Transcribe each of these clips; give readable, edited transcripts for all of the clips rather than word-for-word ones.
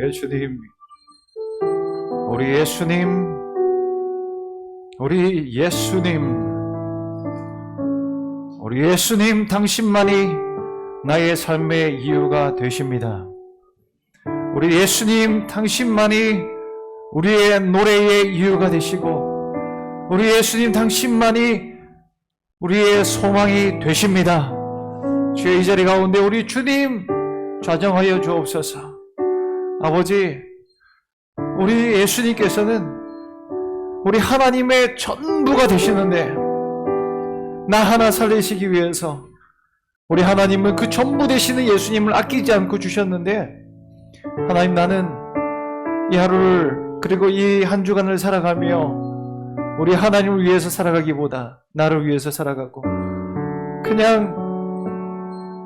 예수님, 우리 예수님, 우리 예수님, 우리 예수님 당신만이 나의 삶의 이유가 되십니다. 우리 예수님 당신만이 우리의 노래의 이유가 되시고, 우리 예수님 당신만이 우리의 소망이 되십니다. 주의 이 자리 가운데 우리 주님 좌정하여 주옵소서. 아버지, 우리 예수님께서는 우리 하나님의 전부가 되시는데, 나 하나 살리시기 위해서 우리 하나님은 그 전부 되시는 예수님을 아끼지 않고 주셨는데, 하나님, 나는 이 하루를, 그리고 이 한 주간을 살아가며 우리 하나님을 위해서 살아가기보다 나를 위해서 살아가고, 그냥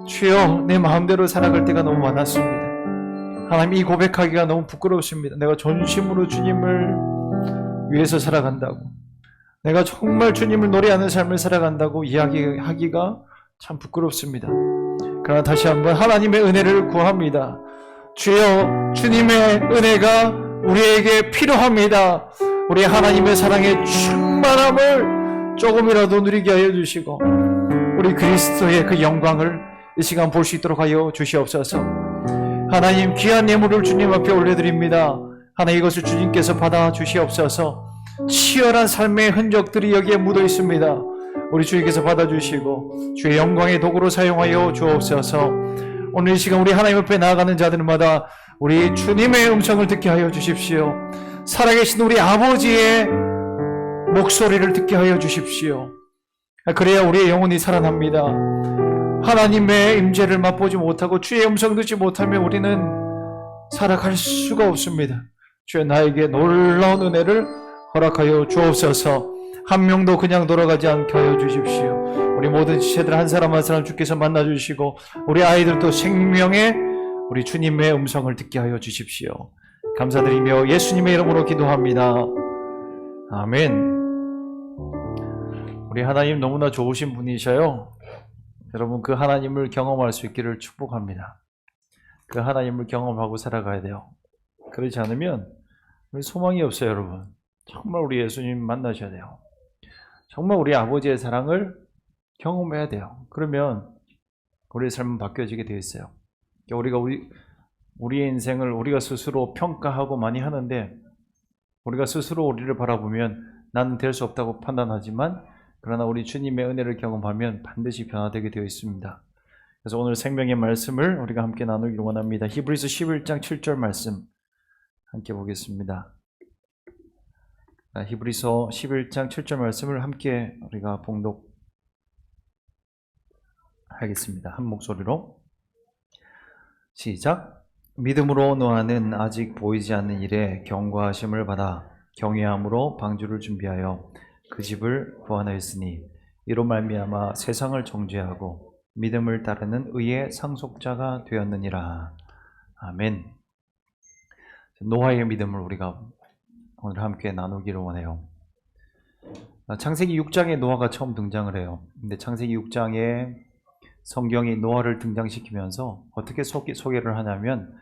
주여 내 마음대로 살아갈 때가 너무 많았습니다. 하나님, 이 고백하기가 너무 부끄럽습니다. 내가 전심으로 주님을 위해서 살아간다고, 내가 정말 주님을 노래하는 삶을 살아간다고 이야기하기가 참 부끄럽습니다. 그러나 다시 한번 하나님의 은혜를 구합니다. 주여, 주님의 은혜가 우리에게 필요합니다. 우리 하나님의 사랑의 충만함을 조금이라도 누리게 하여 주시고, 우리 그리스도의 그 영광을 이 시간 볼 수 있도록 하여 주시옵소서. 하나님, 귀한 예물을 주님 앞에 올려드립니다. 하나님, 이것을 주님께서 받아 주시옵소서. 치열한 삶의 흔적들이 여기에 묻어 있습니다. 우리 주님께서 받아주시고 주의 영광의 도구로 사용하여 주옵소서. 오늘 이 시간 우리 하나님 앞에 나아가는 자들마다 우리 주님의 음성을 듣게 하여 주십시오. 살아계신 우리 아버지의 목소리를 듣게 하여 주십시오. 그래야 우리의 영혼이 살아납니다. 하나님의 임재를 맛보지 못하고 주의 음성 듣지 못하면 우리는 살아갈 수가 없습니다. 주여, 나에게 놀라운 은혜를 허락하여 주옵소서. 한 명도 그냥 돌아가지 않게 하여 주십시오. 우리 모든 지체들 한 사람 한 사람 주께서 만나주시고, 우리 아이들도 생명의 우리 주님의 음성을 듣게 하여 주십시오. 감사드리며 예수님의 이름으로 기도합니다. 아멘. 우리 하나님 너무나 좋으신 분이셔요. 여러분, 그 하나님을 경험할 수 있기를 축복합니다. 그 하나님을 경험하고 살아가야 돼요. 그렇지 않으면 우리 소망이 없어요. 여러분, 정말 우리 예수님 만나셔야 돼요. 정말 우리 아버지의 사랑을 경험해야 돼요. 그러면 우리의 삶은 바뀌어지게 되어 있어요. 우리가 우리의 인생을 우리가 스스로 평가하고 많이 하는데, 우리가 스스로 우리를 바라보면 나는 될 수 없다고 판단하지만, 그러나 우리 주님의 은혜를 경험하면 반드시 변화되게 되어 있습니다. 그래서 오늘 생명의 말씀을 우리가 함께 나누기를 원합니다. 히브리서 11장 7절 말씀 함께 보겠습니다. 히브리서 11장 7절 말씀을 함께 우리가 봉독하겠습니다. 한 목소리로 시작. 믿음으로 노아는 아직 보이지 않는 일에 경고하심을 받아 경외함으로 방주를 준비하여 그 집을 구하나였으니, 이로 말미암아 세상을 정죄하고 믿음을 따르는 의의 상속자가 되었느니라. 아멘. 노아의 믿음을 우리가 오늘 함께 나누기를 원해요. 창세기 6장에 노아가 처음 등장을 해요. 근데 창세기 6장에 성경이 노아를 등장시키면서 어떻게 소개를 하냐면,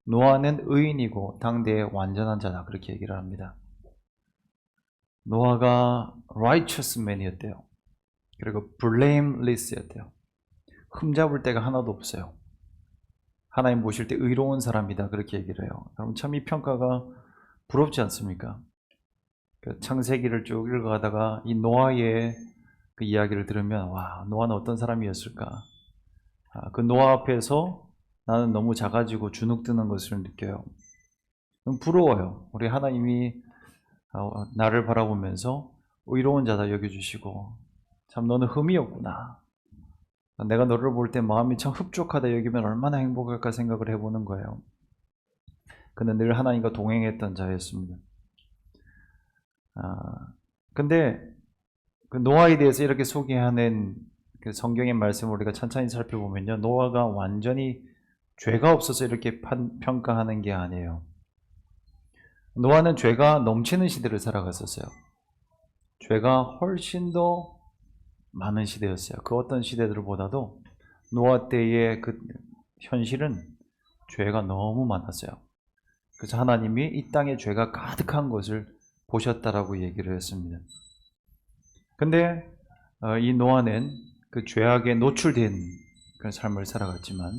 노아는 의인이고 당대의 완전한 자다, 그렇게 얘기를 합니다. 노아가 righteous man이었대요. 그리고 blameless였대요. 흠잡을 데가 하나도 없어요. 하나님 보실 때 의로운 사람이다, 그렇게 얘기를 해요. 그럼 참 이 평가가 부럽지 않습니까? 창세기를 쭉 읽어가다가 이 노아의 그 이야기를 들으면, 와, 노아는 어떤 사람이었을까? 그 노아 앞에서 나는 너무 작아지고 주눅드는 것을 느껴요. 부러워요. 우리 하나님이 나를 바라보면서 의로운 자다 여겨주시고, 참 너는 흠이 없구나, 내가 너를 볼 때 마음이 참 흡족하다 여기면 얼마나 행복할까 생각을 해보는 거예요. 그는 늘 하나님과 동행했던 자였습니다. 근데 그 노아에 대해서 이렇게 소개하는 그 성경의 말씀을 우리가 천천히 살펴보면요, 노아가 완전히 죄가 없어서 이렇게 평가하는 게 아니에요. 노아는 죄가 넘치는 시대를 살아갔었어요. 죄가 훨씬 더 많은 시대였어요. 그 어떤 시대들보다도 노아 때의 그 현실은 죄가 너무 많았어요. 그래서 하나님이 이 땅에 죄가 가득한 것을 보셨다라고 얘기를 했습니다. 근데 이 노아는 그 죄악에 노출된 그런 삶을 살아갔지만,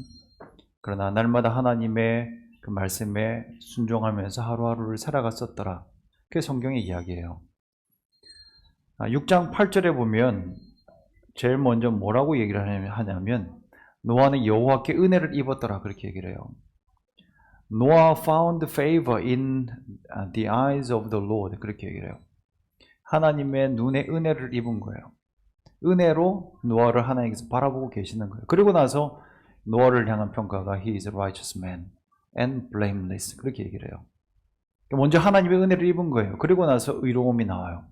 그러나 날마다 하나님의 그 말씀에 순종하면서 하루하루를 살아갔었더라. 그게 성경의 이야기예요. 6장 8절에 보면 제일 먼저 뭐라고 얘기를 하냐면 노아는 여호와께 은혜를 입었더라 그렇게 얘기를 해요. Noah found favor in the eyes of the Lord 그렇게 얘기를 해요. 하나님의 눈에 은혜를 입은 거예요. 은혜로 노아를 하나님께서 바라보고 계시는 거예요. 그리고 나서 노아를 향한 평가가 He is a righteous man and blameless 그렇게 얘기를 해요. 먼저 하나님의 은혜를 입은 거예요. 그리고 나서 의로움이 나와요.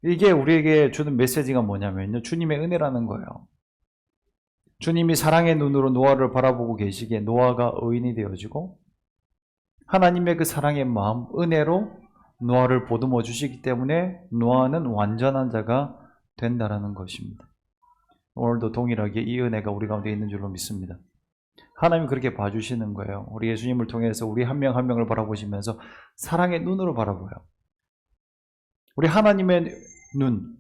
이게 우리에게 주는 메시지가 뭐냐면요, 주님의 은혜라는 거예요. 주님이 사랑의 눈으로 노아를 바라보고 계시기에 노아가 의인이 되어지고, 하나님의 그 사랑의 마음, 은혜로 노아를 보듬어 주시기 때문에 노아는 완전한 자가 된다라는 것입니다. 오늘도 동일하게 이 은혜가 우리 가운데 있는 줄로 믿습니다. 하나님이 그렇게 봐주시는 거예요. 우리 예수님을 통해서 우리 한 명 한 명을 바라보시면서 사랑의 눈으로 바라보아요. 우리 하나님의 눈,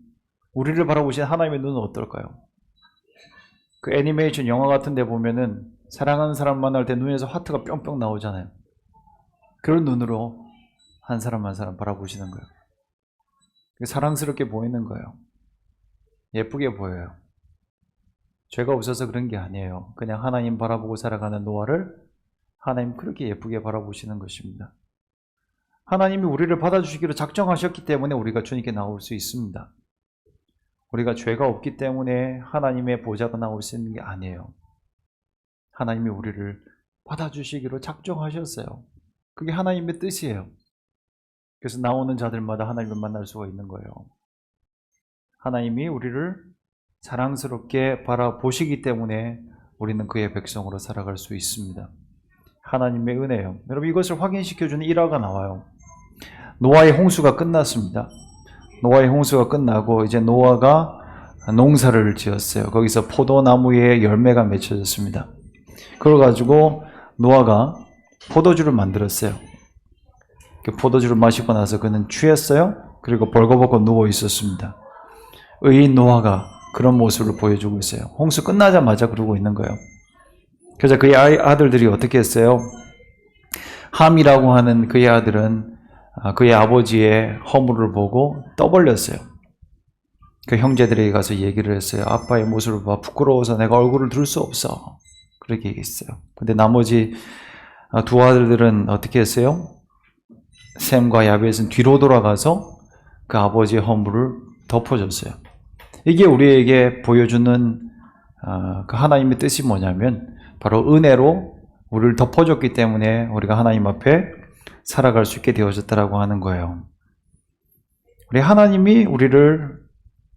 우리를 바라보신 하나님의 눈은 어떨까요? 그 애니메이션 영화 같은 데 보면은 사랑하는 사람 만날 때 눈에서 하트가 뿅뿅 나오잖아요. 그런 눈으로 한 사람 한 사람 바라보시는 거예요. 사랑스럽게 보이는 거예요. 예쁘게 보여요. 죄가 없어서 그런 게 아니에요. 그냥 하나님 바라보고 살아가는 노아를 하나님 그렇게 예쁘게 바라보시는 것입니다. 하나님이 우리를 받아주시기로 작정하셨기 때문에 우리가 주님께 나올 수 있습니다. 우리가 죄가 없기 때문에 하나님의 보좌가 나올 수 있는 게 아니에요. 하나님이 우리를 받아주시기로 작정하셨어요. 그게 하나님의 뜻이에요. 그래서 나오는 자들마다 하나님을 만날 수가 있는 거예요. 하나님이 우리를 사랑스럽게 바라보시기 때문에 우리는 그의 백성으로 살아갈 수 있습니다. 하나님의 은혜예요. 여러분, 이것을 확인시켜주는 일화가 나와요. 노아의 홍수가 끝났습니다. 노아의 홍수가 끝나고 이제 노아가 농사를 지었어요. 거기서 포도나무에 열매가 맺혀졌습니다. 그걸 가지고 노아가 포도주를 만들었어요. 그 포도주를 마시고 나서 그는 취했어요. 그리고 벌거벗고 누워 있었습니다. 의인 노아가 그런 모습을 보여주고 있어요. 홍수 끝나자마자 그러고 있는 거예요. 그래서 그의 아들들이 어떻게 했어요? 함이라고 하는 그의 아들은 그의 아버지의 허물을 보고 떠벌렸어요. 그 형제들에게 가서 얘기를 했어요. 아빠의 모습을 봐, 부끄러워서 내가 얼굴을 들 수 없어. 그렇게 얘기했어요. 근데 나머지 두 아들들은 어떻게 했어요? 셈과 야벳은 뒤로 돌아가서 그 아버지의 허물을 덮어줬어요. 이게 우리에게 보여주는 그 하나님의 뜻이 뭐냐면 바로 은혜로 우리를 덮어줬기 때문에 우리가 하나님 앞에 살아갈 수 있게 되어졌다라고 하는 거예요. 우리 하나님이 우리를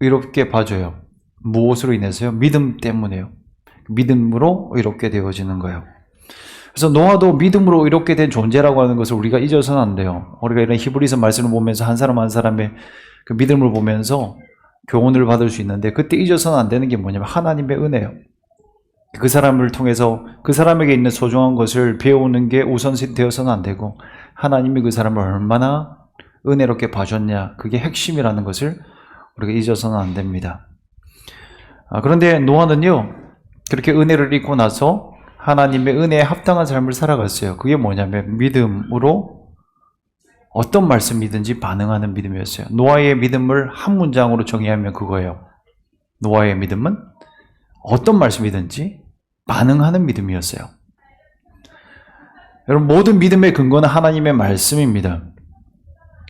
의롭게 봐줘요. 무엇으로 인해서요? 믿음 때문에요. 믿음으로 의롭게 되어지는 거예요. 그래서 노아도 믿음으로 의롭게 된 존재라고 하는 것을 우리가 잊어서는 안 돼요. 우리가 이런 히브리서 말씀을 보면서 한 사람 한 사람의 그 믿음을 보면서 교훈을 받을 수 있는데, 그때 잊어서는 안 되는 게 뭐냐면 하나님의 은혜예요. 그 사람을 통해서 그 사람에게 있는 소중한 것을 배우는 게 우선시 되어서는 안 되고, 하나님이 그 사람을 얼마나 은혜롭게 봐줬냐, 그게 핵심이라는 것을 우리가 잊어서는 안 됩니다. 그런데 노아는요, 그렇게 은혜를 입고 나서 하나님의 은혜에 합당한 삶을 살아갔어요. 그게 뭐냐면 믿음으로 어떤 말씀이든지 반응하는 믿음이었어요. 노아의 믿음을 한 문장으로 정의하면 그거예요. 노아의 믿음은 어떤 말씀이든지 반응하는 믿음이었어요. 여러분, 모든 믿음의 근거는 하나님의 말씀입니다.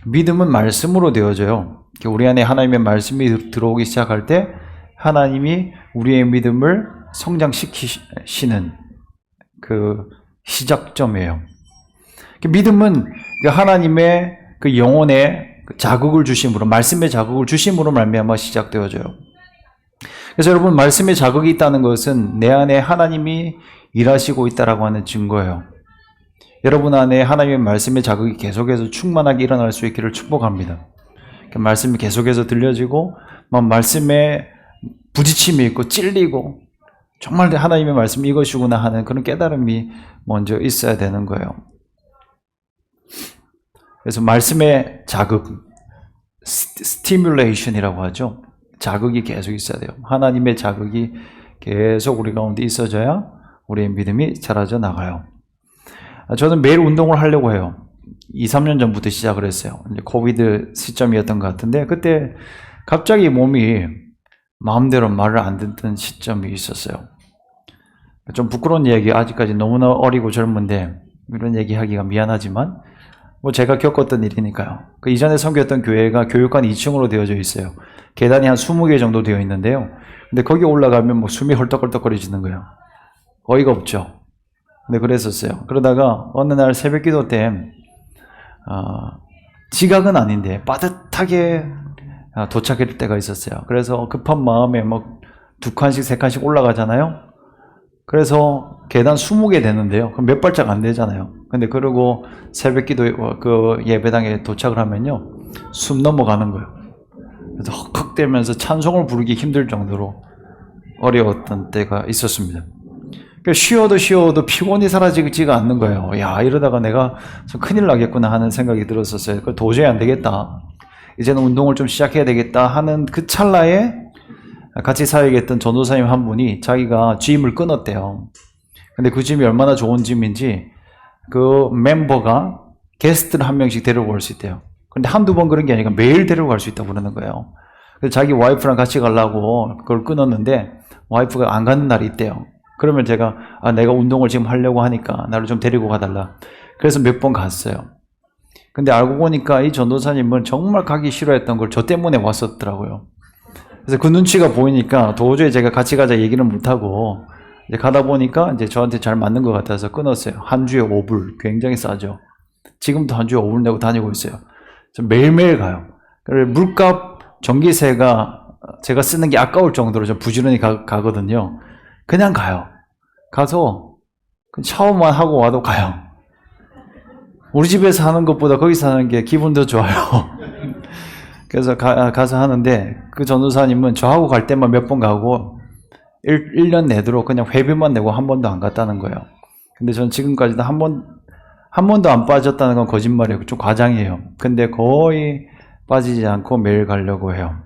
믿음은 말씀으로 되어져요. 우리 안에 하나님의 말씀이 들어오기 시작할 때 하나님이 우리의 믿음을 성장시키시는 그 시작점이에요. 믿음은 하나님의 그 영혼에 자극을 주심으로, 말씀의 자극을 주심으로 말미암아 시작되어져요. 그래서 여러분, 말씀의 자극이 있다는 것은 내 안에 하나님이 일하시고 있다라고 하는 증거예요. 여러분 안에 하나님의 말씀의 자극이 계속해서 충만하게 일어날 수 있기를 축복합니다. 말씀이 계속해서 들려지고 말씀에 부딪힘이 있고 찔리고 정말 하나님의 말씀이 이것이구나 하는 그런 깨달음이 먼저 있어야 되는 거예요. 그래서 말씀의 자극, 스티뮬레이션이라고 하죠. 자극이 계속 있어야 돼요. 하나님의 자극이 계속 우리 가운데 있어져야 우리의 믿음이 자라져 나가요. 저는 매일 운동을 하려고 해요. 2, 3년 전부터 시작을 했어요. 이제 코비드 시점이었던 것 같은데 그때 갑자기 몸이 마음대로 말을 안 듣던 시점이 있었어요. 좀 부끄러운 얘기, 아직까지 너무나 어리고 젊은데 이런 얘기하기가 미안하지만 뭐 제가 겪었던 일이니까요. 그 이전에 섬겼던 교회가 교육관 2층으로 되어져 있어요. 계단이 한 20개 정도 되어 있는데요. 근데 거기 올라가면 뭐 숨이 헐떡헐떡거리지는 거예요. 어이가 없죠. 근데 그랬었어요. 그러다가 어느 날 새벽 기도 때 지각은 아닌데 빠듯하게 도착할 때가 있었어요. 그래서 급한 마음에 뭐 2칸씩 3칸씩 올라가잖아요. 그래서 계단 20개 되는데요. 그럼 몇 발짝 안 되잖아요. 근데 그러고 새벽 기도 그 예배당에 도착을 하면요. 숨 넘어가는 거예요. 그래서 헉헉대면서 찬송을 부르기 힘들 정도로 어려웠던 때가 있었습니다. 쉬어도 피곤이 사라지지가 않는 거예요. 야, 이러다가 내가 좀 큰일 나겠구나 하는 생각이 들었었어요. 도저히 안 되겠다. 이제는 운동을 좀 시작해야 되겠다 하는 그 찰나에 같이 사역했던 전도사님 한 분이 자기가 짐을 끊었대요. 근데 그 짐이 얼마나 좋은 짐인지 그 멤버가 게스트를 한 명씩 데려올 수 있대요. 근데 한두 번 그런 게 아니라 매일 데려갈 수 있다고 그러는 거예요. 그래서 자기 와이프랑 같이 가려고 그걸 끊었는데 와이프가 안 가는 날이 있대요. 그러면 제가 내가 운동을 지금 하려고 하니까 나를 좀 데리고 가달라. 그래서 몇 번 갔어요. 근데 알고 보니까 이 전도사님은 정말 가기 싫어했던 걸 저 때문에 왔었더라고요. 그래서 그 눈치가 보이니까 도저히 제가 같이 가자 얘기를 못하고 이제 가다 보니까 이제 저한테 잘 맞는 것 같아서 끊었어요. 한 주에 5불. 굉장히 싸죠. 지금도 한 주에 5불 내고 다니고 있어요. 매일매일 가요. 물값, 전기세가 제가 쓰는 게 아까울 정도로 좀 부지런히 가거든요. 그냥 가요. 가서 샤워만 하고 와도 가요. 우리 집에서 하는 것보다 거기서 하는 게 기분 더 좋아요. 그래서 가서 하는데 그 전도사님은 저하고 갈 때만 몇 번 가고 1년 내도록 그냥 회비만 내고 한 번도 안 갔다는 거예요. 근데 전 지금까지도 한 번도 안 빠졌다는 건 거짓말이에요. 좀 과장이에요. 근데 거의 빠지지 않고 매일 가려고 해요.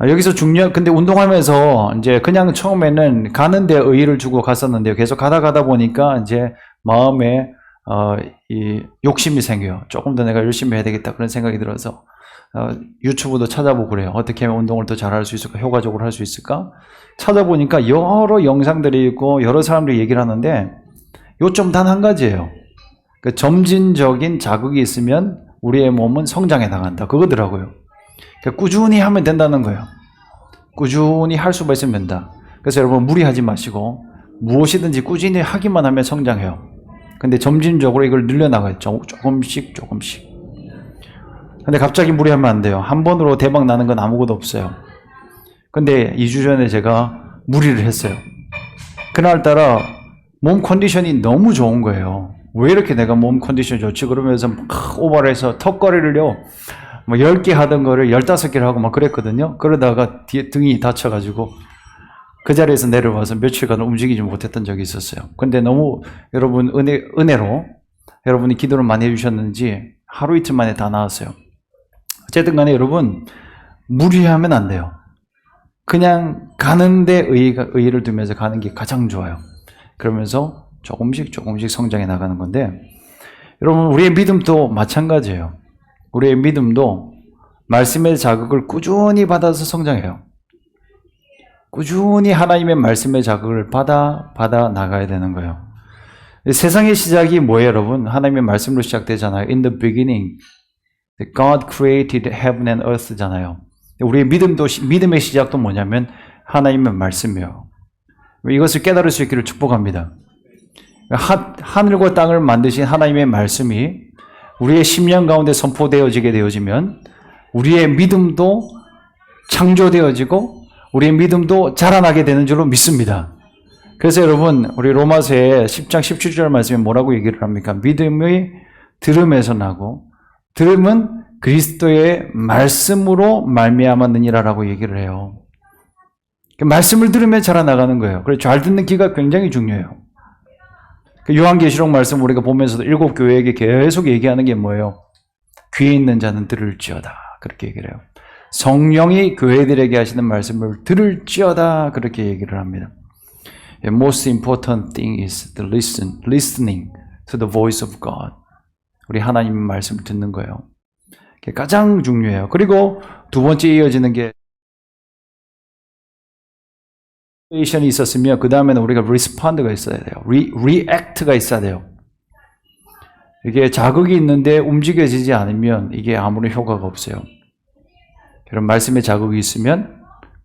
여기서 근데 운동하면서 이제 그냥 처음에는 가는데 의의를 주고 갔었는데요. 계속 가다 보니까 이제 마음에 이 욕심이 생겨요. 조금 더 내가 열심히 해야 되겠다 그런 생각이 들어서 유튜브도 찾아보고 그래요. 어떻게 하면 운동을 더 잘할 수 있을까? 효과적으로 할 수 있을까? 찾아보니까 여러 영상들이 있고 여러 사람들이 얘기를 하는데 요점 단 한 가지예요. 그 점진적인 자극이 있으면 우리의 몸은 성장해 나간다. 그거더라고요. 그러니까 꾸준히 하면 된다는 거예요. 꾸준히 할 수만 있으면 된다. 그래서 여러분 무리하지 마시고 무엇이든지 꾸준히 하기만 하면 성장해요. 근데 점진적으로 이걸 늘려나가요. 조금씩. 근데 갑자기 무리하면 안 돼요. 한 번으로 대박 나는 건 아무것도 없어요. 근데 2주 전에 제가 무리를 했어요. 그날따라 몸 컨디션이 너무 좋은 거예요. 왜 이렇게 내가 몸 컨디션이 좋지? 그러면서 막 오버를 해서 턱걸이를요. 뭐 10개 하던 거를 15개를 하고 막 그랬거든요. 그러다가 뒤에 등이 다쳐가지고 그 자리에서 내려와서 며칠간 움직이지 못했던 적이 있었어요. 근데 너무 여러분 은혜로 여러분이 기도를 많이 해주셨는지 하루 이틀 만에 다 나았어요. 어쨌든 간에 여러분 무리하면 안 돼요. 그냥 가는데 의의를 두면서 가는 게 가장 좋아요. 그러면서 조금씩 성장해 나가는 건데 여러분 우리의 믿음도 마찬가지예요. 우리의 믿음도 말씀의 자극을 꾸준히 받아서 성장해요. 꾸준히 하나님의 말씀의 자극을 받아 나가야 되는 거예요. 세상의 시작이 뭐예요, 여러분? 하나님의 말씀으로 시작되잖아요. In the beginning, God created heaven and earth잖아요. 우리의 믿음의 시작도 뭐냐면 하나님의 말씀이에요. 이것을 깨달을 수 있기를 축복합니다. 하늘과 땅을 만드신 하나님의 말씀이 우리의 심령 가운데 선포되어지게 되어지면 우리의 믿음도 창조되어지고 우리의 믿음도 자라나게 되는 줄로 믿습니다. 그래서 여러분 우리 로마서의 10장 17절 말씀에 뭐라고 얘기를 합니까? 믿음이 들음에서 나고 들음은 그리스도의 말씀으로 말미암았느니라라고 얘기를 해요. 말씀을 들으며 자라나가는 거예요. 그래서 잘 듣는 귀가 굉장히 중요해요. 그 요한계시록 말씀 우리가 보면서도 7교회에게 계속 얘기하는 게 뭐예요? 귀에 있는 자는 들을지어다. 그렇게 얘기를 해요. 성령이 교회들에게 하시는 말씀을 들을지어다. 그렇게 얘기를 합니다. The most important thing is the listening to the voice of God. 우리 하나님의 말씀을 듣는 거예요. 그게 가장 중요해요. 그리고 두 번째 이어지는 게 리액션이 있었으면 그 다음에는 우리가 respond가 있어야 돼요. react가 있어야 돼요. 이게 자극이 있는데 움직여지지 않으면 이게 아무런 효과가 없어요. 이런 말씀에 자극이 있으면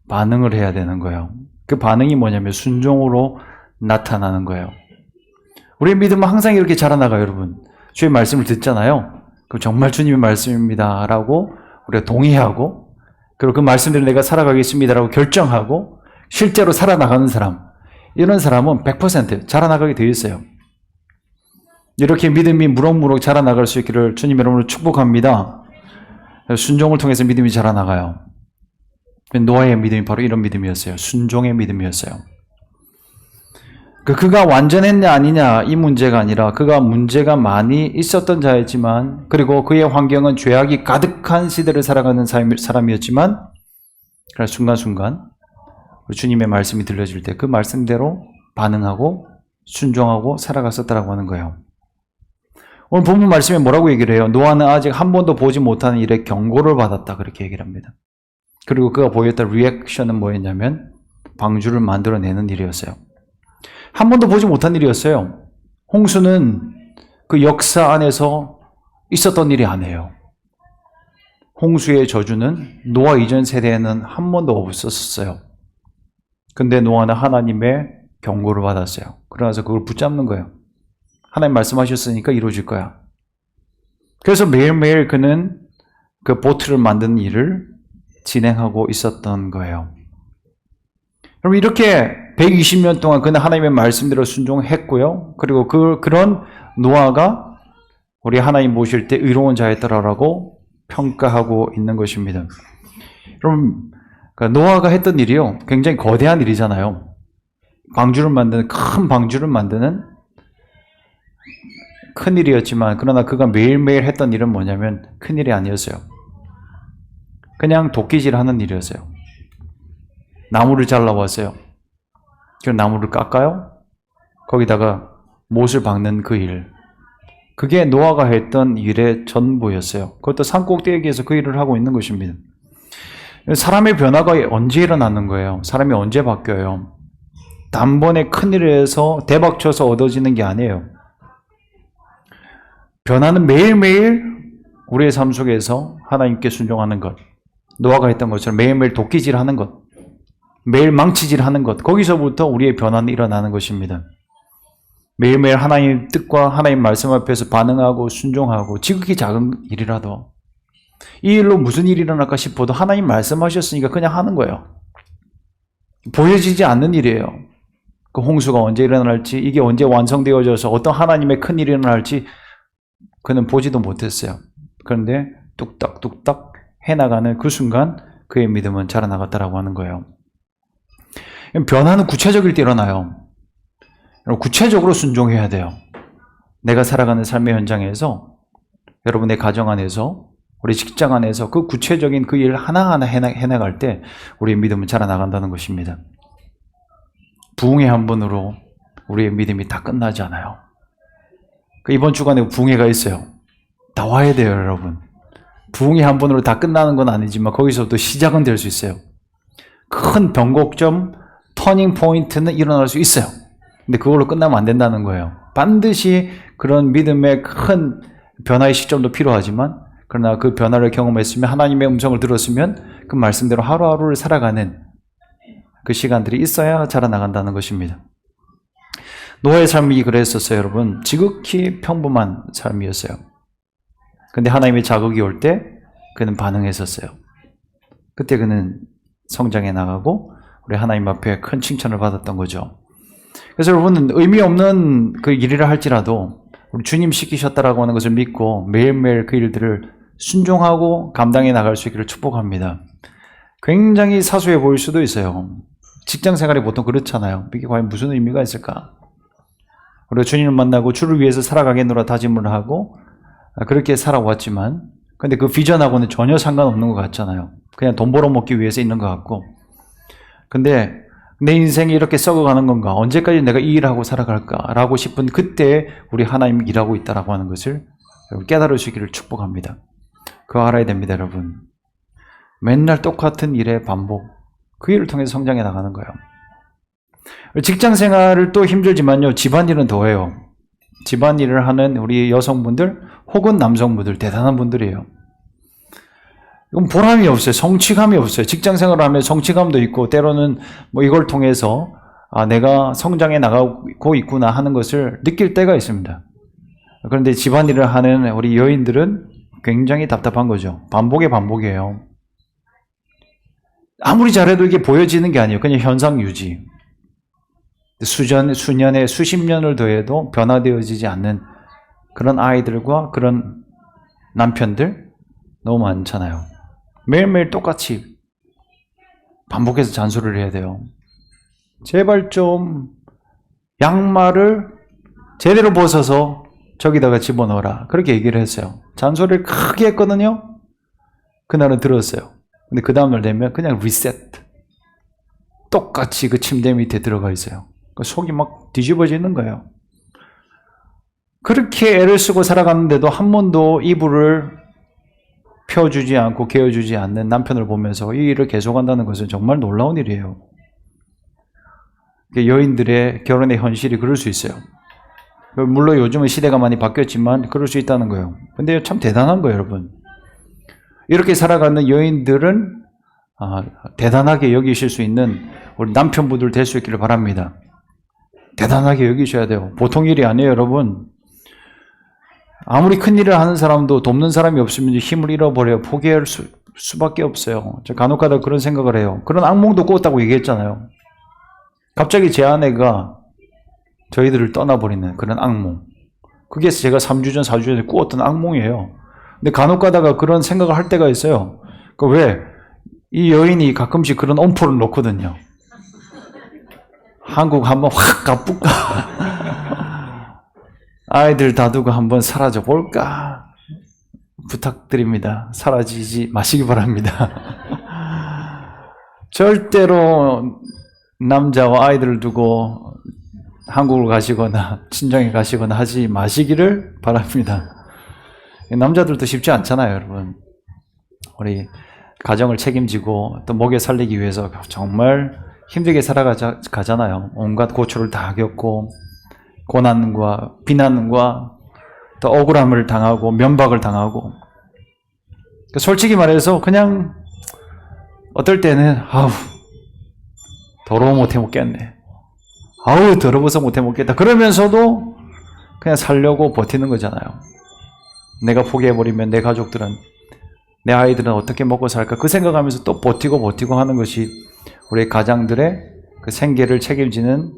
반응을 해야 되는 거예요. 그 반응이 뭐냐면 순종으로 나타나는 거예요. 우리의 믿음은 항상 이렇게 자라나가요, 여러분. 주의 말씀을 듣잖아요. 그럼 정말 주님의 말씀입니다 라고 우리가 동의하고, 그리고 그 말씀대로 내가 살아가겠습니다 라고 결정하고 실제로 살아나가는 사람, 이런 사람은 100% 자라나가게 되어 있어요. 이렇게 믿음이 무럭무럭 자라나갈 수 있기를 주님 여러분을 축복합니다. 순종을 통해서 믿음이 자라나가요. 노아의 믿음이 바로 이런 믿음이었어요. 순종의 믿음이었어요. 그가 완전했냐 아니냐 이 문제가 아니라 그가 문제가 많이 있었던 자였지만, 그리고 그의 환경은 죄악이 가득한 시대를 살아가는 사람이었지만, 그러나 순간순간 주님의 말씀이 들려질 때 그 말씀대로 반응하고 순종하고 살아갔었다라고 하는 거예요. 오늘 본문 말씀에 뭐라고 얘기를 해요? 노아는 아직 한 번도 보지 못하는 일에 경고를 받았다. 그렇게 얘기를 합니다. 그리고 그가 보였던 리액션은 뭐였냐면 방주를 만들어내는 일이었어요. 한 번도 보지 못한 일이었어요. 홍수는 그 역사 안에서 있었던 일이 아니에요. 홍수의 저주는 노아 이전 세대에는 한 번도 없었어요. 근데 노아는 하나님의 경고를 받았어요. 그러면서 그걸 붙잡는 거예요. 하나님 말씀하셨으니까 이루어질 거야. 그래서 매일매일 그는 그 보트를 만드는 일을 진행하고 있었던 거예요. 그럼 이렇게 120년 동안 그는 하나님의 말씀대로 순종했고요. 그리고 그런 노아가 우리 하나님 모실 때 의로운 자였더라라고 평가하고 있는 것입니다. 그럼 노아가 했던 일이요, 굉장히 거대한 일이잖아요. 큰 방주를 만드는 큰 일이었지만, 그러나 그가 매일매일 했던 일은 뭐냐면 큰 일이 아니었어요. 그냥 도끼질 하는 일이었어요. 나무를 잘라왔어요. 그 나무를 깎아요. 거기다가 못을 박는 그 일. 그게 노아가 했던 일의 전부였어요. 그것도 산꼭대기에서 그 일을 하고 있는 것입니다. 사람의 변화가 언제 일어나는 거예요? 사람이 언제 바뀌어요? 단번에 큰일에서 대박 쳐서 얻어지는 게 아니에요. 변화는 매일매일 우리의 삶 속에서 하나님께 순종하는 것, 노아가 했던 것처럼 매일매일 도끼질 하는 것, 매일 망치질 하는 것, 거기서부터 우리의 변화는 일어나는 것입니다. 매일매일 하나님 뜻과 하나님 말씀 앞에서 반응하고 순종하고, 지극히 작은 일이라도 이 일로 무슨 일이 일어날까 싶어도 하나님 말씀하셨으니까 그냥 하는 거예요. 보여지지 않는 일이에요. 그 홍수가 언제 일어날지, 이게 언제 완성되어져서 어떤 하나님의 큰 일이 일어날지 그는 보지도 못했어요. 그런데 뚝딱뚝딱 해나가는 그 순간 그의 믿음은 자라나갔다라고 하는 거예요. 변화는 구체적일 때 일어나요. 구체적으로 순종해야 돼요. 내가 살아가는 삶의 현장에서, 여러분의 가정 안에서, 우리 직장 안에서 그 구체적인 그 일 하나하나 해나갈 때 우리의 믿음은 자라나간다는 것입니다. 부흥회 한 번으로 우리의 믿음이 다 끝나지 않아요. 이번 주간에 부흥회가 있어요. 다 와야 돼요, 여러분. 부흥회 한 번으로 다 끝나는 건 아니지만 거기서도 시작은 될 수 있어요. 큰 변곡점, 터닝 포인트는 일어날 수 있어요. 근데 그걸로 끝나면 안 된다는 거예요. 반드시 그런 믿음의 큰 변화의 시점도 필요하지만, 그러나 그 변화를 경험했으면, 하나님의 음성을 들었으면 그 말씀대로 하루하루를 살아가는 그 시간들이 있어야 자라나간다는 것입니다. 노아의 삶이 그랬었어요, 여러분. 지극히 평범한 삶이었어요. 근데 하나님의 자극이 올 때 그는 반응했었어요. 그때 그는 성장해 나가고 우리 하나님 앞에 큰 칭찬을 받았던 거죠. 그래서 여러분은 의미 없는 그 일이라 할지라도 우리 주님 시키셨다라고 하는 것을 믿고 매일매일 그 일들을 순종하고 감당해 나갈 수 있기를 축복합니다. 굉장히 사소해 보일 수도 있어요. 직장 생활이 보통 그렇잖아요. 이게 과연 무슨 의미가 있을까? 우리가 주님을 만나고 주를 위해서 살아가겠노라 다짐을 하고 그렇게 살아왔지만 근데 그 비전하고는 전혀 상관없는 것 같잖아요. 그냥 돈 벌어먹기 위해서 있는 것 같고. 근데 내 인생이 이렇게 썩어가는 건가? 언제까지 내가 이 일하고 살아갈까? 라고 싶은 그때 우리 하나님 일하고 있다라고 하는 것을 깨달으시기를 축복합니다. 그거 알아야 됩니다, 여러분. 맨날 똑같은 일의 반복. 그 일을 통해서 성장해 나가는 거예요. 직장 생활을 또 힘들지만요, 집안일은 더해요. 집안일을 하는 우리 여성분들 혹은 남성분들 대단한 분들이에요. 이건 보람이 없어요. 성취감이 없어요. 직장 생활을 하면 성취감도 있고 때로는 뭐 이걸 통해서 내가 성장해 나가고 있구나 하는 것을 느낄 때가 있습니다. 그런데 집안일을 하는 우리 여인들은 굉장히 답답한 거죠. 반복의 반복이에요. 아무리 잘해도 이게 보여지는 게 아니에요. 그냥 현상 유지. 수년에 수십 년을 더해도 변화되어지지 않는 그런 아이들과 그런 남편들 너무 많잖아요. 매일매일 똑같이 반복해서 잔소리를 해야 돼요. 제발 좀 양말을 제대로 벗어서 저기다가 집어넣어라. 그렇게 얘기를 했어요. 잔소리를 크게 했거든요. 그날은 들었어요. 근데 그 다음날 되면 그냥 리셋. 똑같이 그 침대 밑에 들어가 있어요. 속이 막 뒤집어지는 거예요. 그렇게 애를 쓰고 살아갔는데도 한 번도 이불을 펴주지 않고 개어주지 않는 남편을 보면서 이 일을 계속한다는 것은 정말 놀라운 일이에요. 여인들의 결혼의 현실이 그럴 수 있어요. 물론 요즘은 시대가 많이 바뀌었지만 그럴 수 있다는 거예요. 근데 참 대단한 거예요, 여러분. 이렇게 살아가는 여인들은 대단하게 여기실 수 있는 우리 남편분들 될 수 있기를 바랍니다. 대단하게 여기셔야 돼요. 보통 일이 아니에요, 여러분. 아무리 큰 일을 하는 사람도 돕는 사람이 없으면 힘을 잃어버려요. 포기할 수밖에 없어요. 저 간혹가다 그런 생각을 해요. 그런 악몽도 꿨다고 얘기했잖아요. 갑자기 제 아내가 저희들을 떠나버리는 그런 악몽. 그게 제가 3주 전, 4주 전에 꾸었던 악몽이에요. 근데 간혹가다가 그런 생각을 할 때가 있어요. 왜? 이 여인이 가끔씩 그런 엄포를 놓거든요. 한국 한번 확 가볼까? 아이들 다두고 한번 사라져 볼까? 부탁드립니다. 사라지지 마시기 바랍니다. 절대로 남자와 아이들을 두고 한국을 가시거나 친정에 가시거나 하지 마시기를 바랍니다. 남자들도 쉽지 않잖아요, 여러분. 우리 가정을 책임지고 또 먹여 살리기 위해서 정말 힘들게 살아가잖아요. 온갖 고초를 다 겪고 고난과 비난과 또 억울함을 당하고 면박을 당하고. 솔직히 말해서 그냥 어떨 때는 더러워 못해 먹겠네. 더러워서 못해 먹겠다. 그러면서도 그냥 살려고 버티는 거잖아요. 내가 포기해버리면 내 가족들은, 내 아이들은 어떻게 먹고 살까? 그 생각하면서 또 버티고 하는 것이 우리 가장들의 그 생계를 책임지는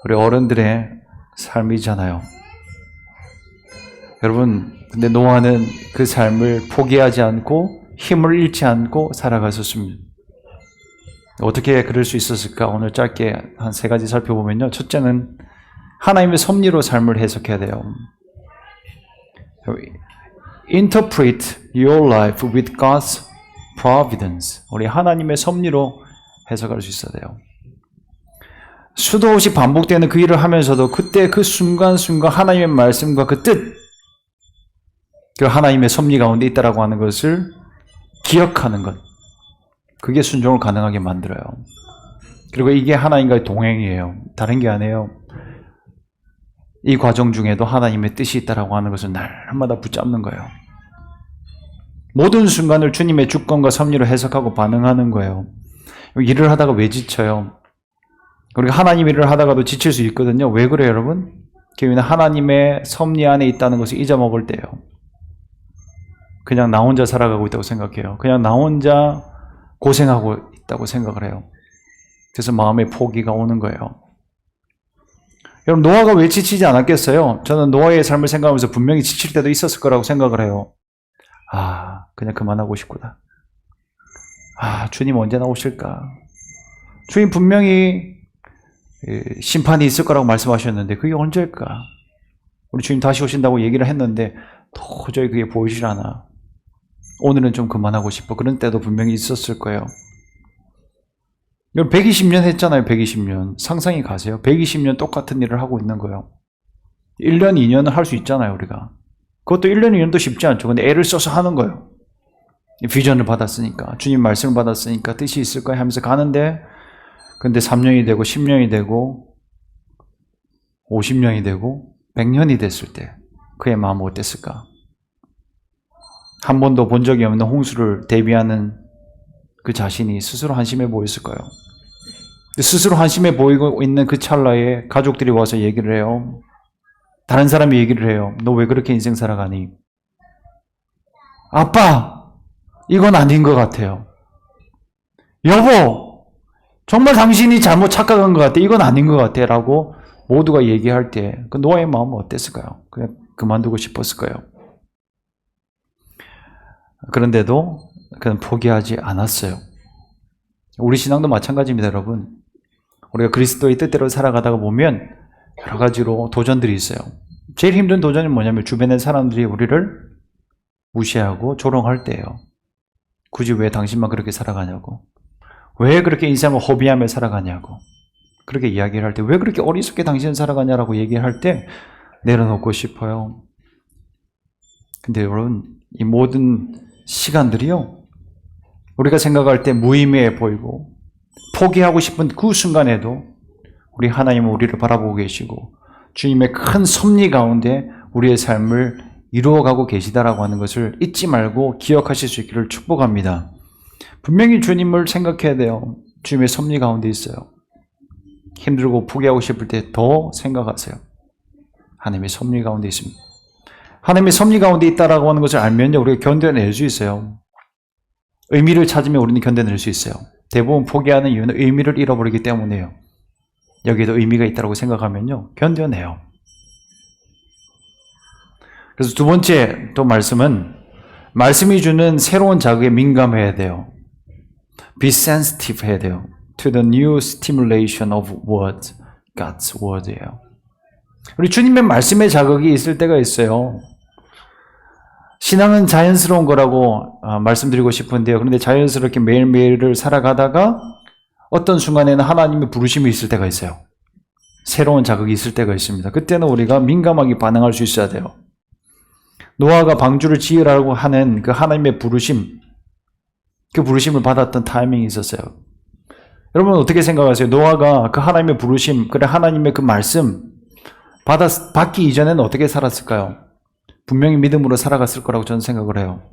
우리 어른들의 삶이잖아요. 여러분, 근데 노아는 그 삶을 포기하지 않고 힘을 잃지 않고 살아갔었습니다. 어떻게 그럴 수 있었을까? 오늘 짧게 한 3가지 살펴보면요. 첫째는 하나님의 섭리로 삶을 해석해야 돼요. Interpret your life with God's providence. 우리 하나님의 섭리로 해석할 수 있어야 돼요. 수도 없이 반복되는 그 일을 하면서도 그때 그 순간순간 하나님의 말씀과 그 뜻, 그 하나님의 섭리 가운데 있다라고 하는 것을 기억하는 것. 그게 순종을 가능하게 만들어요. 그리고 이게 하나님과의 동행이에요. 다른 게 아니에요. 이 과정 중에도 하나님의 뜻이 있다라고 하는 것을 날마다 붙잡는 거예요. 모든 순간을 주님의 주권과 섭리로 해석하고 반응하는 거예요. 일을 하다가 왜 지쳐요? 우리가 하나님 일을 하다가도 지칠 수 있거든요. 왜 그래요, 여러분? 그게 하나님의 섭리 안에 있다는 것을 잊어먹을 때예요. 그냥 나 혼자 살아가고 있다고 생각해요. 그냥 나 혼자 고생하고 있다고 생각을 해요. 그래서 마음의 포기가 오는 거예요. 여러분, 노아가 왜 지치지 않았겠어요? 저는 노아의 삶을 생각하면서 분명히 지칠 때도 있었을 거라고 생각을 해요. 그냥 그만하고 싶구나. 주님 언제 나오실까? 주님 분명히 심판이 있을 거라고 말씀하셨는데 그게 언제일까? 우리 주님 다시 오신다고 얘기를 했는데 도저히 그게 보이질 않아. 오늘은 좀 그만하고 싶어. 그런 때도 분명히 있었을 거예요. 120년 했잖아요. 120년. 상상이 가세요? 120년 똑같은 일을 하고 있는 거예요. 1년, 2년은 할 수 있잖아요, 우리가. 그것도 1년, 2년도 쉽지 않죠. 근데 애를 써서 하는 거예요. 비전을 받았으니까, 주님 말씀을 받았으니까 뜻이 있을 거야 하면서 가는데, 근데 3년이 되고, 10년이 되고, 50년이 되고, 100년이 됐을 때 그의 마음은 어땠을까? 한 번도 본 적이 없는 홍수를 대비하는 그 자신이 스스로 한심해 보였을 거예요. 스스로 한심해 보이고 있는 그 찰나에 가족들이 와서 얘기를 해요. 다른 사람이 얘기를 해요. 너 왜 그렇게 인생 살아가니? 아빠, 이건 아닌 것 같아요. 여보, 정말 당신이 잘못 착각한 것 같아. 이건 아닌 것 같아. 라고 모두가 얘기할 때 그 노아의 마음은 어땠을까요? 그냥 그만두고 싶었을까요? 그런데도 그는 포기하지 않았어요. 우리 신앙도 마찬가지입니다, 여러분. 우리가 그리스도의 뜻대로 살아가다가 보면 여러 가지로 도전들이 있어요. 제일 힘든 도전이 뭐냐면 주변의 사람들이 우리를 무시하고 조롱할 때예요. 굳이 왜 당신만 그렇게 살아가냐고. 왜 그렇게 인생을 허비하며 살아가냐고. 그렇게 이야기를 할 때 왜 그렇게 어리석게 당신은 살아가냐라고 얘기할 때 내려놓고 싶어요. 근데 여러분, 이 모든 시간들이요, 우리가 생각할 때 무의미해 보이고 포기하고 싶은 그 순간에도 우리 하나님은 우리를 바라보고 계시고 주님의 큰 섭리 가운데 우리의 삶을 이루어가고 계시다라고 하는 것을 잊지 말고 기억하실 수 있기를 축복합니다. 분명히 주님을 생각해야 돼요. 주님의 섭리 가운데 있어요. 힘들고 포기하고 싶을 때 더 생각하세요. 하나님의 섭리 가운데 있습니다. 하나님의 섭리 가운데 있다라고 하는 것을 알면요, 우리가 견뎌낼 수 있어요. 의미를 찾으면 우리는 견뎌낼 수 있어요. 대부분 포기하는 이유는 의미를 잃어버리기 때문이에요. 여기에도 의미가 있다고 생각하면요, 견뎌내요. 그래서 두 번째 또 말씀은 말씀이 주는 새로운 자극에 민감해야 돼요. Be sensitive 해야 돼요. To the new stimulation of word, God's word예요. 우리 주님의 말씀의 자극이 있을 때가 있어요. 신앙은 자연스러운 거라고 말씀드리고 싶은데요. 그런데 자연스럽게 매일매일을 살아가다가 어떤 순간에는 하나님의 부르심이 있을 때가 있어요. 새로운 자극이 있을 때가 있습니다. 그때는 우리가 민감하게 반응할 수 있어야 돼요. 노아가 방주를 지으라고 하는 그 하나님의 부르심, 그 부르심을 받았던 타이밍이 있었어요. 여러분 어떻게 생각하세요? 노아가 그 하나님의 부르심, 그래 하나님의 그 말씀 받기 이전에는 어떻게 살았을까요? 분명히 믿음으로 살아갔을 거라고 저는 생각을 해요.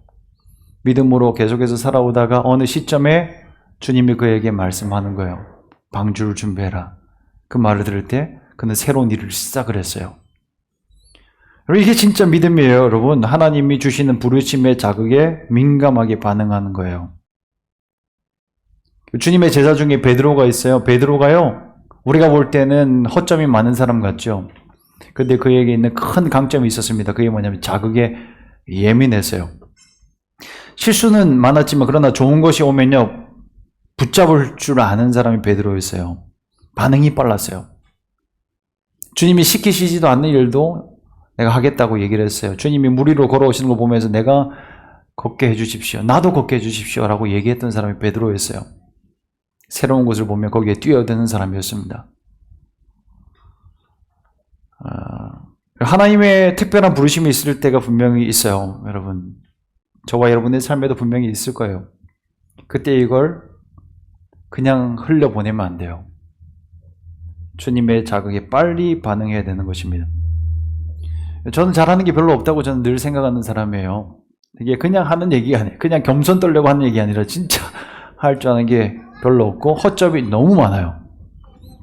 믿음으로 계속해서 살아오다가 어느 시점에 주님이 그에게 말씀하는 거예요. 방주를 준비해라. 그 말을 들을 때 그는 새로운 일을 시작을 했어요. 이게 진짜 믿음이에요, 여러분. 하나님이 주시는 부르심의 자극에 민감하게 반응하는 거예요. 주님의 제자 중에 베드로가 있어요. 베드로가요, 우리가 볼 때는 허점이 많은 사람 같죠. 근데 그에게 있는 큰 강점이 있었습니다. 그게 뭐냐면 자극에 예민했어요. 실수는 많았지만 그러나 좋은 것이 오면요, 붙잡을 줄 아는 사람이 베드로였어요. 반응이 빨랐어요. 주님이 시키시지도 않는 일도 내가 하겠다고 얘기를 했어요. 주님이 물 위로 걸어오시는 거 보면서 내가 걷게 해주십시오. 나도 걷게 해주십시오. 라고 얘기했던 사람이 베드로였어요. 새로운 곳을 보면 거기에 뛰어드는 사람이었습니다. 하나님의 특별한 부르심이 있을 때가 분명히 있어요. 여러분, 저와 여러분의 삶에도 분명히 있을 거예요. 그때 이걸 그냥 흘려보내면 안 돼요. 주님의 자극에 빨리 반응해야 되는 것입니다. 저는 잘하는 게 별로 없다고 저는 늘 생각하는 사람이에요. 이게 그냥 하는 얘기가 아니에요. 그냥 겸손 떨려고 하는 얘기 아니라 진짜 할 줄 아는 게 별로 없고 허점이 너무 많아요.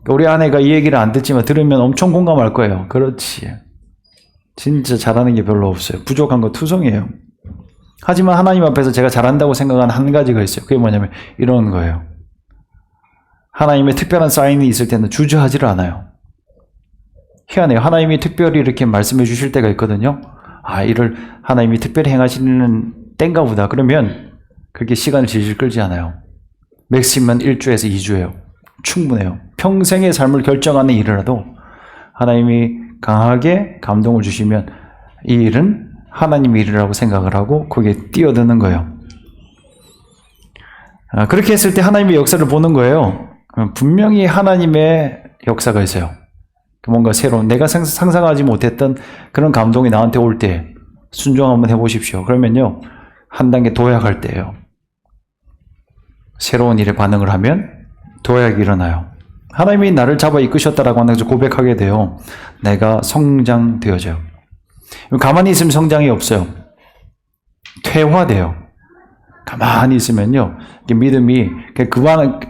우리 아내가 이 얘기를 안 듣지만 들으면 엄청 공감할 거예요. 그렇지. 진짜 잘하는 게 별로 없어요. 부족한 거 투성이에요. 하지만 하나님 앞에서 제가 잘한다고 생각하는 한 가지가 있어요. 그게 뭐냐면 이런 거예요. 하나님의 특별한 사인이 있을 때는 주저하지를 않아요. 희한해요. 하나님이 특별히 이렇게 말씀해 주실 때가 있거든요. 이를 하나님이 특별히 행하시는 때인가 보다. 그러면 그렇게 시간을 질질 끌지 않아요. 맥시멈 1주에서 2주예요. 충분해요. 평생의 삶을 결정하는 일이라도 하나님이 강하게 감동을 주시면 이 일은 하나님의 일이라고 생각을 하고 거기에 뛰어드는 거예요. 그렇게 했을 때 하나님의 역사를 보는 거예요. 분명히 하나님의 역사가 있어요. 뭔가 새로운, 내가 상상하지 못했던 그런 감동이 나한테 올 때 순종 한번 해보십시오. 그러면요, 한 단계 도약할 때예요. 새로운 일에 반응을 하면 도약이 일어나요. 하나님이 나를 잡아 이끄셨다라고 하는 것을 고백하게 돼요. 내가 성장되어져요. 가만히 있으면 성장이 없어요. 퇴화돼요. 가만히 있으면요, 믿음이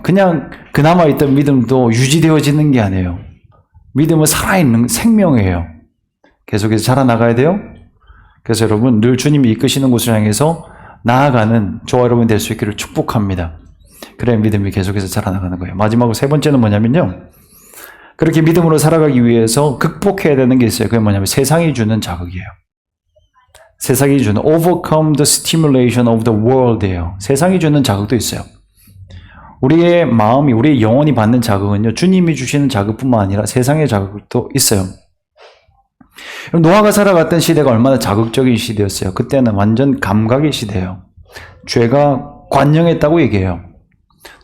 그냥 그나마 있던 믿음도 유지되어지는 게 아니에요. 믿음은 살아있는 생명이에요. 계속해서 자라나가야 돼요. 그래서 여러분 늘 주님이 이끄시는 곳을 향해서 나아가는 저와 여러분 될 수 있기를 축복합니다. 그래야 믿음이 계속해서 자라나가는 거예요. 마지막으로 세 번째는 뭐냐면요, 그렇게 믿음으로 살아가기 위해서 극복해야 되는 게 있어요. 그게 뭐냐면 세상이 주는 자극이에요. 세상이 주는 overcome the stimulation of the world예요. 세상이 주는 자극도 있어요. 우리의 마음이, 우리의 영혼이 받는 자극은요, 주님이 주시는 자극뿐만 아니라 세상의 자극도 있어요. 노아가 살아갔던 시대가 얼마나 자극적인 시대였어요. 그때는 완전 감각의 시대예요. 죄가 관영했다고 얘기해요.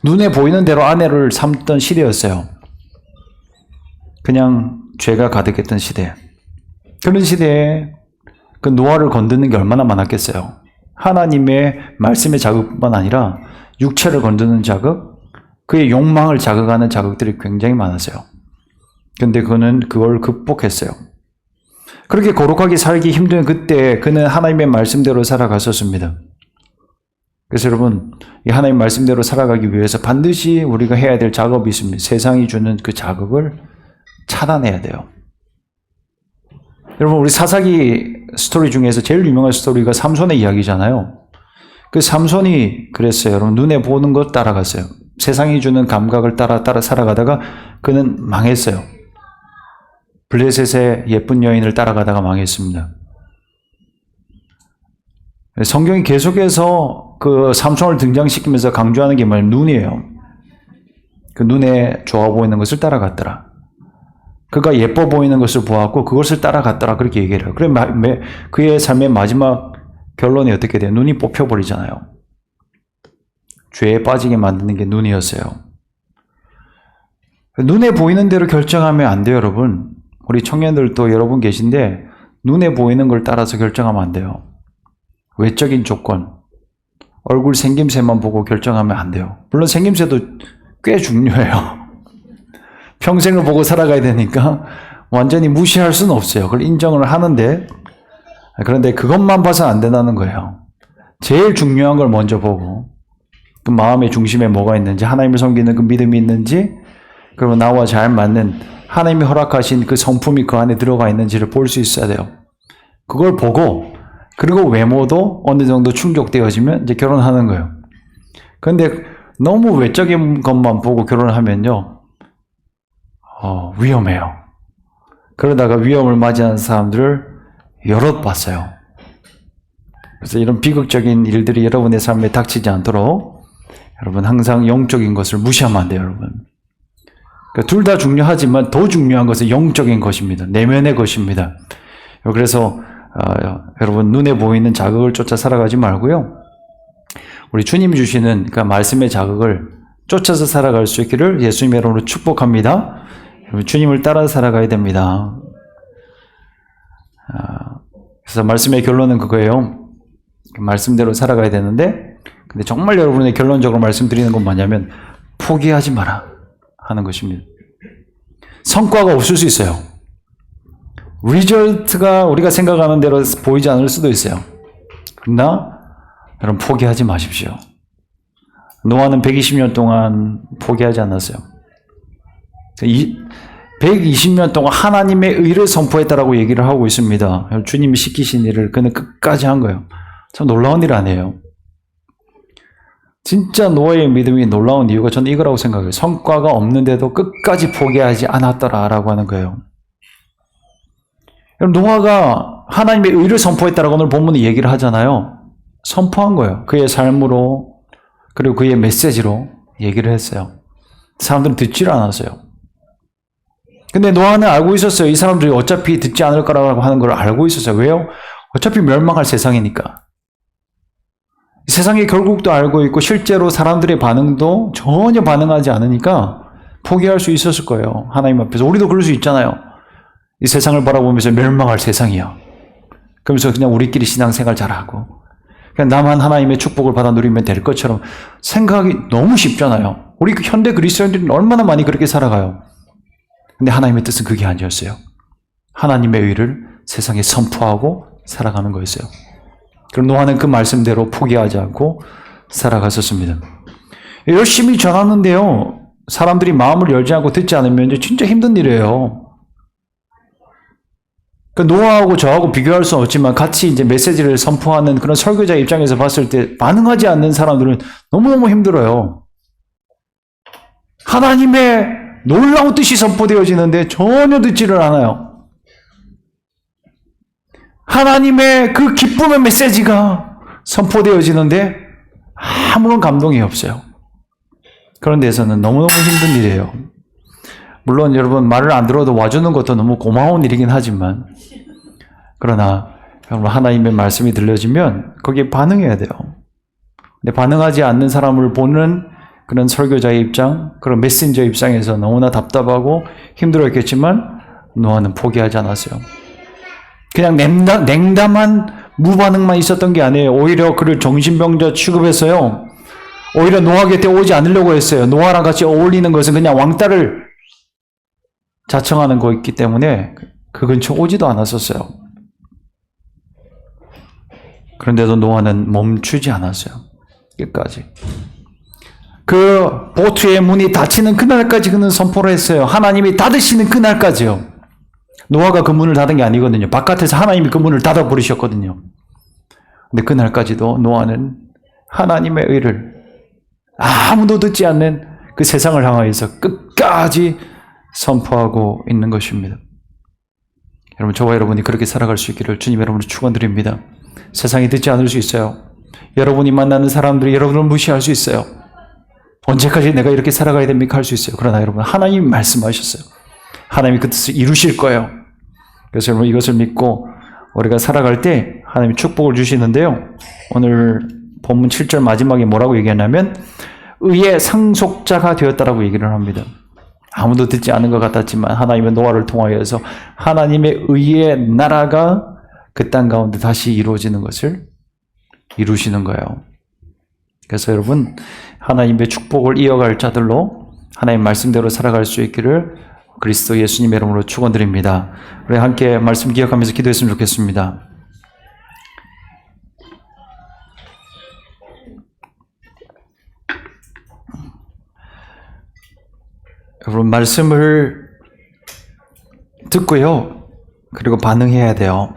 눈에 보이는 대로 아내를 삼던 시대였어요. 그냥 죄가 가득했던 시대. 그런 시대에 그 노아를 건드는 게 얼마나 많았겠어요. 하나님의 말씀의 자극뿐만 아니라 육체를 건드는 자극, 그의 욕망을 자극하는 자극들이 굉장히 많았어요. 근데 그는 그걸 극복했어요. 그렇게 거룩하게 살기 힘든 그때 그는 하나님의 말씀대로 살아갔었습니다. 그래서 여러분, 이 하나님 말씀대로 살아가기 위해서 반드시 우리가 해야 될 작업이 있습니다. 세상이 주는 그 자극을 차단해야 돼요. 여러분, 우리 사사기 스토리 중에서 제일 유명한 스토리가 삼손의 이야기잖아요. 그 삼손이 그랬어요. 여러분, 눈에 보는 것 따라갔어요. 세상이 주는 감각을 따라 살아가다가 그는 망했어요. 블레셋의 예쁜 여인을 따라가다가 망했습니다. 성경이 계속해서 그 삼손을 등장시키면서 강조하는 게 뭐냐면 눈이에요. 그 눈에 좋아 보이는 것을 따라갔더라. 그가 예뻐 보이는 것을 보았고 그것을 따라갔더라. 그렇게 얘기를 해요. 그래 그의 삶의 마지막 결론이 어떻게 돼요? 눈이 뽑혀버리잖아요. 죄에 빠지게 만드는 게 눈이었어요. 눈에 보이는 대로 결정하면 안 돼요, 여러분. 우리 청년들도 여러분 계신데 눈에 보이는 걸 따라서 결정하면 안 돼요. 외적인 조건, 얼굴 생김새만 보고 결정하면 안 돼요. 물론 생김새도 꽤 중요해요. 평생을 보고 살아가야 되니까 완전히 무시할 수는 없어요. 그걸 인정을 하는데, 그런데 그것만 봐서는 안 된다는 거예요. 제일 중요한 걸 먼저 보고 그 마음의 중심에 뭐가 있는지, 하나님을 섬기는 그 믿음이 있는지, 그리고 나와 잘 맞는 하나님이 허락하신 그 성품이 그 안에 들어가 있는지를 볼 수 있어야 돼요. 그걸 보고, 그리고 외모도 어느 정도 충족되어지면 이제 결혼하는 거예요. 그런데 너무 외적인 것만 보고 결혼하면요, 위험해요. 그러다가 위험을 맞이하는 사람들을 여럿 봤어요. 그래서 이런 비극적인 일들이 여러분의 삶에 닥치지 않도록 여러분 항상 영적인 것을 무시하면 안 돼요, 여러분. 그러니까 둘 다 중요하지만 더 중요한 것은 영적인 것입니다. 내면의 것입니다. 그래서 여러분 눈에 보이는 자극을 쫓아 살아가지 말고요. 우리 주님 주시는 그 말씀의 자극을 쫓아서 살아갈 수 있기를 예수님의 이름으로 축복합니다. 주님을 따라 살아가야 됩니다. 그래서 말씀의 결론은 그거예요. 말씀대로 살아가야 되는데, 근데 정말 여러분의 결론적으로 말씀드리는 건 뭐냐면 포기하지 마라 하는 것입니다. 성과가 없을 수 있어요. 리절트가 우리가 생각하는 대로 보이지 않을 수도 있어요. 그러나 여러분 포기하지 마십시오. 노아는 120년 동안 포기하지 않았어요. 120년 동안 하나님의 의를 선포했다라고 얘기를 하고 있습니다. 주님이 시키신 일을 그는 끝까지 한 거예요. 참 놀라운 일 아니에요. 진짜 노아의 믿음이 놀라운 이유가 저는 이거라고 생각해요. 성과가 없는데도 끝까지 포기하지 않았더라라고 하는 거예요. 노아가 하나님의 의를 선포했다라고 오늘 본문이 얘기를 하잖아요. 선포한 거예요. 그의 삶으로, 그리고 그의 메시지로 얘기를 했어요. 사람들은 듣지를 않았어요. 근데 노아는 알고 있었어요. 이 사람들이 어차피 듣지 않을 거라고 하는 걸 알고 있었어요. 왜요? 어차피 멸망할 세상이니까. 세상의 결국도 알고 있고 실제로 사람들의 반응도 전혀 반응하지 않으니까 포기할 수 있었을 거예요. 하나님 앞에서. 우리도 그럴 수 있잖아요. 이 세상을 바라보면서 멸망할 세상이야. 그러면서 그냥 우리끼리 신앙생활 잘하고 그냥 나만 하나님의 축복을 받아 누리면 될 것처럼 생각이 너무 쉽잖아요. 우리 현대 그리스도인들은 얼마나 많이 그렇게 살아가요. 근데 하나님의 뜻은 그게 아니었어요. 하나님의 의를 세상에 선포하고 살아가는 거였어요. 그럼 노아는 그 말씀대로 포기하지 않고 살아갔었습니다. 열심히 전하는데요. 사람들이 마음을 열지 않고 듣지 않으면 진짜 힘든 일이에요. 그 노아하고 저하고 비교할 수는 없지만 같이 이제 메시지를 선포하는 그런 설교자 입장에서 봤을 때 반응하지 않는 사람들은 너무너무 힘들어요. 하나님의 놀라운 뜻이 선포되어지는데 전혀 듣지를 않아요. 하나님의 그 기쁨의 메시지가 선포되어지는데 아무런 감동이 없어요. 그런 데서는 너무너무 힘든 일이에요. 물론 여러분 말을 안 들어도 와주는 것도 너무 고마운 일이긴 하지만 그러나 여러분 하나님의 말씀이 들려지면 거기에 반응해야 돼요. 근데 반응하지 않는 사람을 보는 그런 설교자의 입장, 그런 메신저 입장에서 너무나 답답하고 힘들었겠지만 노아는 포기하지 않았어요. 그냥 냉담한 무반응만 있었던 게 아니에요. 오히려 그를 정신병자 취급해서요. 오히려 노아 곁에 오지 않으려고 했어요. 노아랑 같이 어울리는 것은 그냥 왕따를 자청하는 거였기 때문에 그 근처 오지도 않았었어요. 그런데도 노아는 멈추지 않았어요. 끝까지. 그 보트의 문이 닫히는 그날까지 그는 선포를 했어요. 하나님이 닫으시는 그날까지요. 노아가 그 문을 닫은 게 아니거든요. 바깥에서 하나님이 그 문을 닫아버리셨거든요. 근데 그날까지도 노아는 하나님의 의를 아무도 듣지 않는 그 세상을 향하여서 끝까지 선포하고 있는 것입니다. 여러분, 저와 여러분이 그렇게 살아갈 수 있기를 주님 여러분을 축원드립니다. 세상이 듣지 않을 수 있어요. 여러분이 만나는 사람들이 여러분을 무시할 수 있어요. 언제까지 내가 이렇게 살아가야 됩니까? 할 수 있어요. 그러나 여러분, 하나님이 말씀하셨어요. 하나님이 그 뜻을 이루실 거예요. 그래서 여러분 이것을 믿고 우리가 살아갈 때 하나님이 축복을 주시는데요. 오늘 본문 7절 마지막에 뭐라고 얘기하냐면 의의 상속자가 되었다라고 얘기를 합니다. 아무도 듣지 않은 것 같았지만 하나님의 노아를 통하여서 하나님의 의의 나라가 그 땅 가운데 다시 이루어지는 것을 이루시는 거예요. 그래서 여러분 하나님의 축복을 이어갈 자들로 하나님 말씀대로 살아갈 수 있기를 그리스도 예수님의 이름으로 축원드립니다. 우리 함께 말씀 기억하면서 기도했으면 좋겠습니다. 여러분 말씀을 듣고요. 그리고 반응해야 돼요.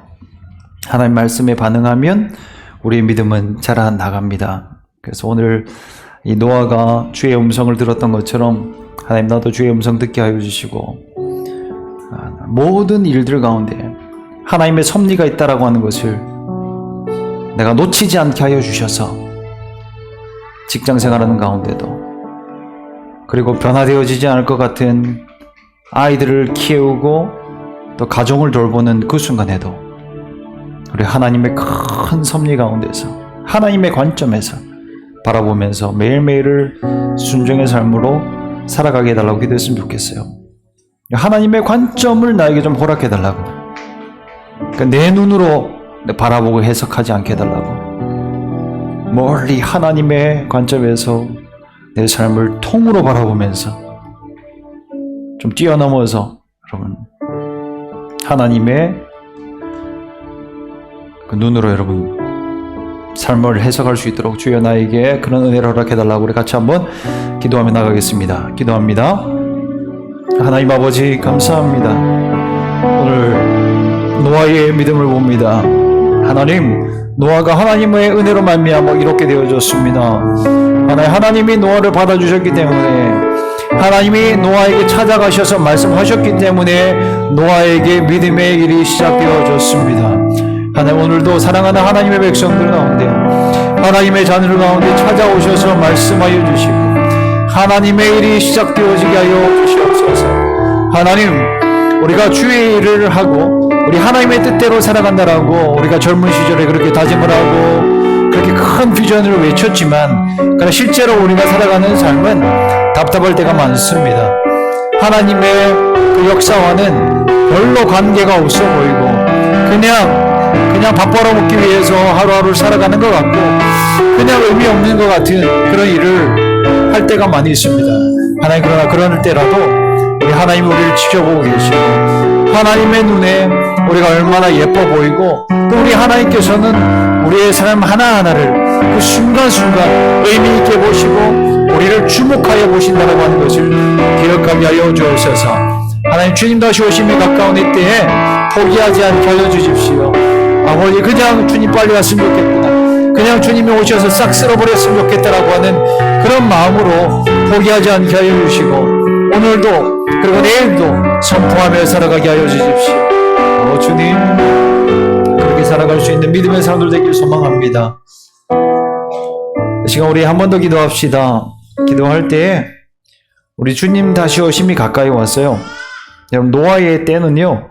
하나님 말씀에 반응하면 우리의 믿음은 자라 나갑니다. 그래서 오늘 이 노아가 주의 음성을 들었던 것처럼 하나님 나도 주의 음성 듣게 하여 주시고 모든 일들 가운데 하나님의 섭리가 있다라고 하는 것을 내가 놓치지 않게 하여 주셔서 직장 생활하는 가운데도 그리고 변화되어지지 않을 것 같은 아이들을 키우고 또 가정을 돌보는 그 순간에도 우리 하나님의 큰 섭리 가운데서 하나님의 관점에서 바라보면서 매일매일을 순종의 삶으로 살아가게 해달라고 기도했으면 좋겠어요. 하나님의 관점을 나에게 좀 허락해 달라고. 그러니까 내 눈으로 바라보고 해석하지 않게 해달라고. 멀리 하나님의 관점에서 내 삶을 통으로 바라보면서 좀 뛰어넘어서 여러분 하나님의 그 눈으로 여러분 삶을 해석할 수 있도록 주여 나에게 그런 은혜를 허락해달라고 우리 같이 한번 기도하며 나가겠습니다. 기도합니다. 하나님 아버지 감사합니다. 오늘 노아의 믿음을 봅니다. 하나님 노아가 하나님의 은혜로 말미암아 이렇게 되어졌습니다. 하나님이 노아를 받아주셨기 때문에 하나님이 노아에게 찾아가셔서 말씀하셨기 때문에 노아에게 믿음의 일이 시작되어졌습니다. 하나님 오늘도 사랑하는 하나님의 백성들 가운데 하나님의 자녀들 가운데 찾아오셔서 말씀하여 주시고 하나님의 일이 시작되어지게 하여 주시옵소서. 하나님 우리가 주의 일을 하고 우리 하나님의 뜻대로 살아간다라고 우리가 젊은 시절에 그렇게 다짐을 하고 그렇게 큰 비전을 외쳤지만 그러나 실제로 우리가 살아가는 삶은 답답할 때가 많습니다. 하나님의 그 역사와는 별로 관계가 없어 보이고 그냥 밥 벌어먹기 위해서 하루하루 살아가는 것 같고 그냥 의미 없는 것 같은 그런 일을 할 때가 많이 있습니다. 하나님, 그러나 그럴 때라도 우리 하나님이 우리를 지켜보고 계시고 하나님의 눈에 우리가 얼마나 예뻐 보이고 또 우리 하나님께서는 우리의 삶 하나하나를 그 순간순간 의미 있게 보시고 우리를 주목하여 보신다고 하는 것을 기억하게 하여 주옵소서. 하나님, 주님 다시 오심이 가까운 이때에 포기하지 않게 하여 주십시오. 아버지, 그냥 주님 빨리 왔으면 좋겠구나, 그냥 주님이 오셔서 싹 쓸어버렸으면 좋겠다라고 하는 그런 마음으로 포기하지 않게 하여 주시고 오늘도 그리고 내일도 선포하며 살아가게 하여 주십시오. 주님, 그렇게 살아갈 수 있는 믿음의 사람들 되길 소망합니다. 이 시간 우리 한 번 더 기도합시다. 기도할 때 우리 주님 다시 오심이 가까이 왔어요. 여러분, 노아의 때는요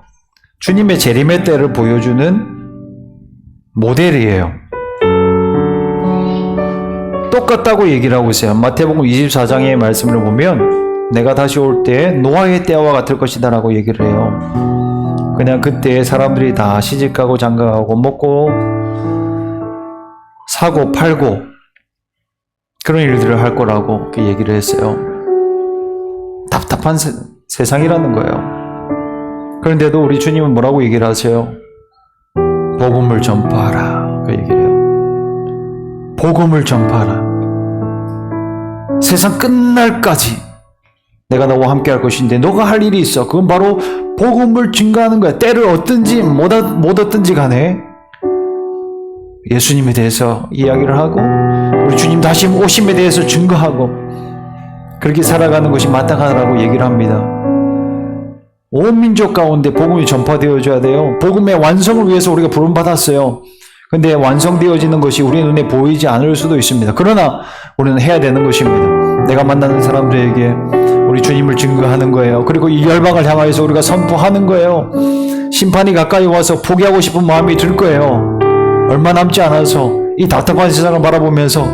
주님의 재림의 때를 보여주는 모델이에요. 똑같다고 얘기를 하고 있어요. 마태복음 24장의 말씀을 보면 내가 다시 올 때 노아의 때와 같을 것이다 라고 얘기를 해요. 그냥 그때 사람들이 다 시집가고 장가가고 먹고 사고 팔고 그런 일들을 할 거라고 그렇게 얘기를 했어요. 답답한 세상이라는 거예요. 그런데도 우리 주님은 뭐라고 얘기를 하세요? 복음을 전파하라, 그 얘기를 해요. 복음을 전파하라. 세상 끝날까지 내가 너와 함께 할 것인데 너가 할 일이 있어. 그건 바로 복음을 증거하는 거야. 때를 얻든지 못 얻든지 간에 예수님에 대해서 이야기를 하고 우리 주님 다시 오심에 대해서 증거하고 그렇게 살아가는 것이 마땅하다고 얘기를 합니다. 온 민족 가운데 복음이 전파되어져야 돼요. 복음의 완성을 위해서 우리가 부름받았어요. 근데 완성되어지는 것이 우리 눈에 보이지 않을 수도 있습니다. 그러나 우리는 해야 되는 것입니다. 내가 만나는 사람들에게 우리 주님을 증거하는 거예요. 그리고 이 열방을 향하여서 우리가 선포하는 거예요. 심판이 가까이 와서 포기하고 싶은 마음이 들 거예요. 얼마 남지 않아서 이 답답한 세상을 바라보면서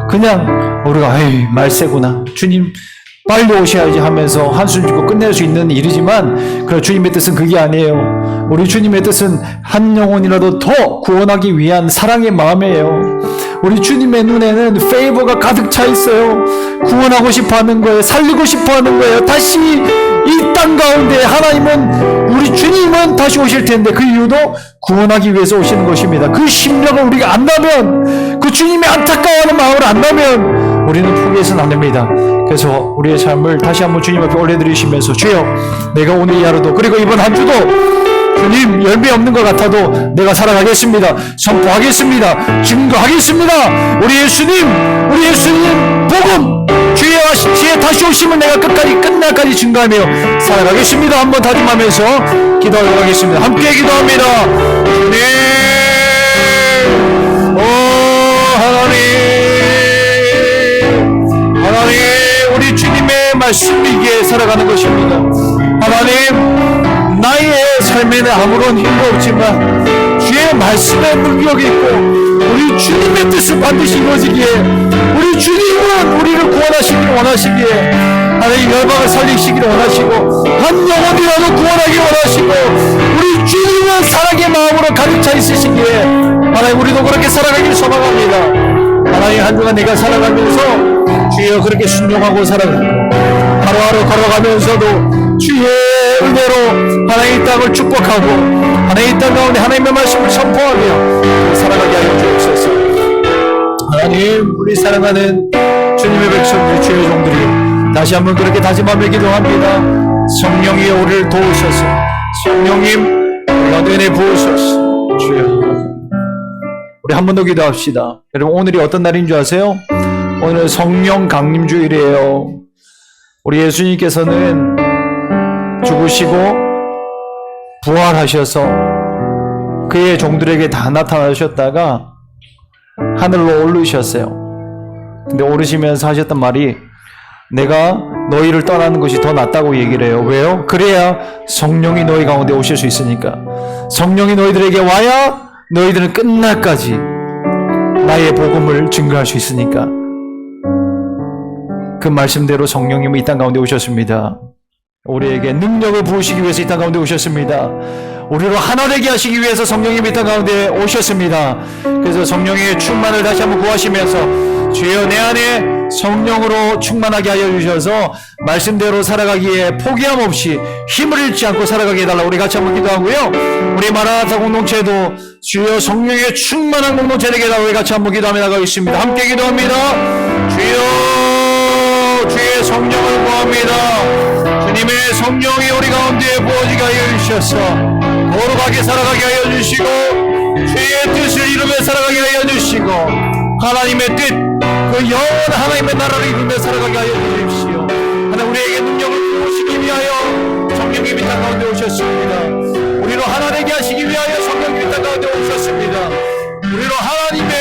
그냥 우리가 에이 말세구나, 주님 빨리 오셔야지 하면서 한숨 짓고 끝낼 수 있는 일이지만 그럼 주님의 뜻은 그게 아니에요. 우리 주님의 뜻은 한 영혼이라도 더 구원하기 위한 사랑의 마음이에요. 우리 주님의 눈에는 페이버가 가득 차 있어요. 구원하고 싶어 하는 거예요. 살리고 싶어 하는 거예요. 다시 이 땅 가운데 하나님은, 우리 주님은 다시 오실 텐데 그 이유도 구원하기 위해서 오시는 것입니다. 그 심령을 우리가 안다면, 그 주님의 안타까워하는 마음을 안다면 우리는 포기해서는 안 됩니다. 그래서 우리의 삶을 다시 한번 주님 앞에 올려드리시면서 주여, 내가 오늘 이 하루도 그리고 이번 한 주도 주님 열매 없는 것 같아도 내가 살아가겠습니다. 선포하겠습니다. 증거하겠습니다. 우리 예수님 복음 주의 다시 오심을 내가 끝날까지 증거하며 살아가겠습니다. 한번 다짐하면서 기도하도록 하겠습니다. 함께 기도합니다. 주님, 하나님, 우리 주님의 말씀 위기에 살아가는 것입니다. 하나님, 나의 삶에는 아무런 힘도 없지만 주의 말씀에 능력이 있고 우리 주님의 뜻을 반드시 이루어지기에, 우리 주님은 우리를 구원하시기를 원하시기에, 하나님 열방을 살리시기를 원하시고 한 영혼이라도 구원하기 원하시고 우리 주님은 사랑의 마음으로 가득 차 있으시기에 하나님 우리도 그렇게 살아가기를 소망합니다. 하나님, 한 주간 내가 살아가면서 주여 그렇게 순종하고 살아가고 하루하루 걸어가면서도 주의 은혜로 하나님의 땅을 축복하고 하나님의 땅 가운데 하나님의 말씀을 선포하며 살아가게 하여 주옵소서. 하나님, 우리 사랑하는 주님의 백성들, 주의 종들이 다시 한번 그렇게 다짐하며 기도합니다. 성령이 우리를 도우셔서, 성령님 우리가 은혜 부으소서. 주여, 우리 한 번 더 기도합시다. 여러분, 오늘이 어떤 날인 줄 아세요? 오늘 성령 강림주일이에요. 우리 예수님께서는 죽으시고 부활하셔서 그의 종들에게 다 나타나셨다가 하늘로 오르셨어요. 근데 오르시면서 하셨던 말이 내가 너희를 떠나는 것이 더 낫다고 얘기를 해요. 왜요? 그래야 성령이 너희 가운데 오실 수 있으니까. 성령이 너희들에게 와야 너희들은 끝날까지 나의 복음을 증거할 수 있으니까. 그 말씀대로 성령님은 이 땅 가운데 오셨습니다. 우리에게 능력을 부으시기 위해서 이 땅 가운데 오셨습니다. 우리로 하나 되게 하시기 위해서 성령님이 이 땅 가운데 오셨습니다. 그래서 성령의 충만을 다시 한번 구하시면서 주여 내 안에 성령으로 충만하게 하여 주셔서 말씀대로 살아가기에 포기함 없이 힘을 잃지 않고 살아가게 해달라고 우리 같이 한번 기도하고요. 우리 마라나타 공동체도 주여 성령의 충만한 공동체 되게 해달라고 우리 같이 한번 기도하며 나가겠습니다. 함께 기도합니다. 주여 주의 성령을 구합니다. 주님의 성령이 우리 가운데 부어지게 하여 주셔서 거룩하게 살아가게 하여 주시고 주의 뜻을 이루며 살아가게 하여 주시고 하나님의 뜻, 그 영원한 하나님의 나라를 이루며 살아가게 하여 주십시오. 하나님 우리에게 능력을 부으시기 위하여 성령님이 땅 가운데 오셨습니다. 우리로 하나 되게 하시기 위하여 성령님이 땅 가운데 오셨습니다. 우리로 하나님의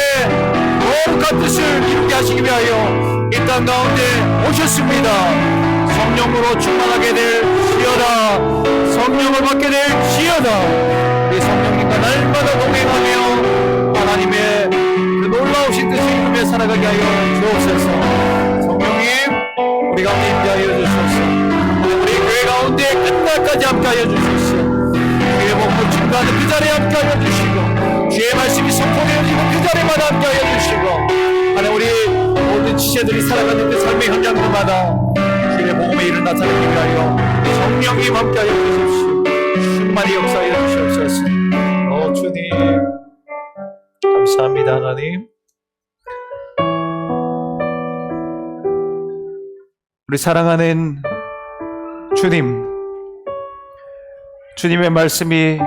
거룩한 뜻을 이루게 하시기 위하여 이 땅 가운데 오셨습니다. 성령으로 충만하게 될지어다. 성령을 받게 될지어다. 우리 성령님과 날마다 동행하며 하나님의 그 놀라우신 뜻을 이루며 살아가게 하여 주옵소서. 성령님 우리 가운데 임재하여 주옵소서. 우리 교회 가운데 끝날까지 함께하여 주옵소서. 주의 복음을 증거하는 그 자리에 함께하여 주시고 주의 말씀이 선포되어지고 그 자리마다 함께하여 주시고 하나님 우리 모든 지체들이 살아가는 그 삶의 현장들마다 주의 복음의 일을 나타내기 위하여 성령님 함께하여 주십시오. 충만히 역사하여 주시옵소서. 주님 감사합니다. 하나님 우리 사랑하는 주님의 말씀이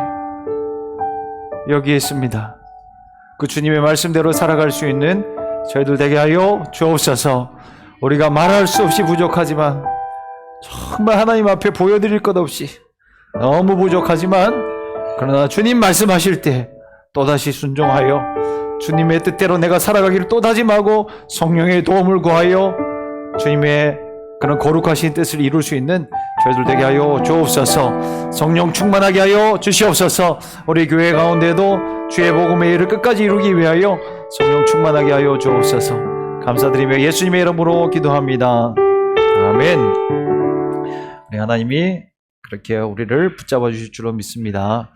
여기 있습니다. 그 주님의 말씀대로 살아갈 수 있는 저희들 되게 하여 주옵소서. 우리가 말할 수 없이 부족하지만 정말 하나님 앞에 보여드릴 것 없이 너무 부족하지만 그러나 주님 말씀하실 때 또다시 순종하여 주님의 뜻대로 내가 살아가기를 또 다짐하고 성령의 도움을 구하여 주님의 그런 거룩하신 뜻을 이룰 수 있는 저희들 되게 하여 주옵소서. 성령 충만하게 하여 주시옵소서. 우리 교회 가운데도 주의 복음의 일을 끝까지 이루기 위하여 성령 충만하게 하여 주옵소서. 감사드리며 예수님의 이름으로 기도합니다. 아멘. 우리 하나님이 그렇게 우리를 붙잡아 주실 줄로 믿습니다.